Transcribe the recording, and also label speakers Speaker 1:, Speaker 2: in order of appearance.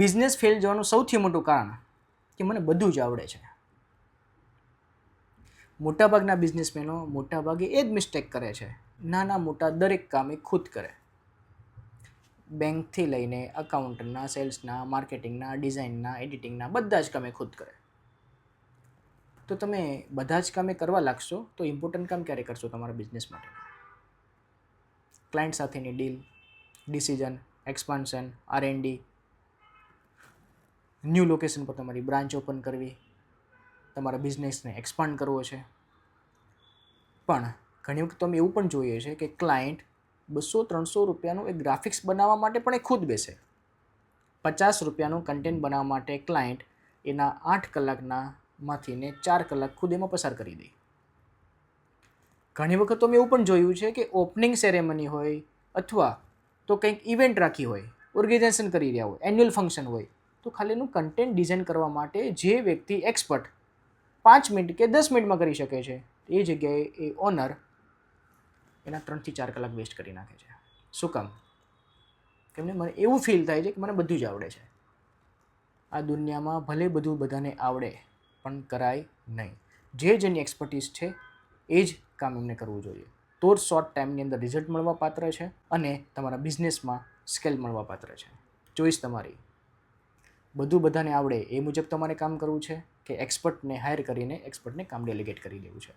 Speaker 1: Business fail જવાનું સૌથી મોટું કારણ કે મને બધું જ આવડે છે. મોટાભાગના બિઝનેસમેનો મોટાભાગે એ જ મિસ્ટેક કરે છે. નાના મોટા દરેક કામ એ ખુદ કરે. બેંકથી લઈને અકાઉન્ટના, સેલ્સના, માર્કેટિંગના, ડિઝાઇનના, એડિટિંગના બધા જ કામ એ ખુદ કરે. તો તમે બધા જ કામ કરવા લાગશો તો ઇમ્પોર્ટન્ટ કામ ક્યારે કરશો તમારા બિઝનેસ માટે? ક્લાયન્ટ સાથેની deal, decision, expansion, R&D, new location પર તમારી બ્રાન્ચ ઓપન કરવી, તમારા બિઝનેસને એક્સપાન્ડ કરવો છે. પણ ઘણી વખત તમે એવું પણ જોઈએ છે કે ક્લાયન્ટ 200-300 રૂપિયાનું એક ગ્રાફિક્સ બનાવવા માટે પણ એ ખુદ બેસે. 50 રૂપિયાનું કન્ટેન્ટ બનાવવા માટે ક્લાયન્ટ એના 8 કલાકનામાંથી 4 કલાક ખુદ એમાં પસાર કરી દે. ઘણી વખત તો મેં એવું પણ જોયું છે કે ઓપનિંગ સેરેમની હોય અથવા તો કંઈક ઇવેન્ટ રાખી હોય, ઓર્ગેનાઇઝેશન કરી રહ્યા હોય, એન્યુઅલ ફંક્શન હોય, તો ખાલી એનું કન્ટેન્ટ ડિઝાઇન કરવા માટે જે વ્યક્તિ એક્સપર્ટ 5 મિનિટ કે 10 મિનિટમાં કરી શકે છે, એ જગ્યાએ એ ઓનર એના 3 થી 4 કલાક વેસ્ટ કરી નાખે છે. શું કામ? કેમ મને એવું ફીલ થાય છે કે મને બધું જ આવડે છે. આ દુનિયામાં ભલે બધું બધાને આવડે પણ કરાય નહીં. જેની એક્સપર્ટીસ છે એ જ કામ એમને કરવું જોઈએ. તો જ શોર્ટ ટાઈમની અંદર રિઝલ્ટ મળવા પાત્ર છે અને તમારા બિઝનેસમાં સ્કેલ મળવા પાત્ર છે. ચોઈસ તમારી. બધું બધાને આવડે એ મુજબ તમારે કામ કરવું છે કે એક્સપર્ટને હાયર કરીને એક્સપર્ટને કામ ડેલિગેટ કરી દેવું છે.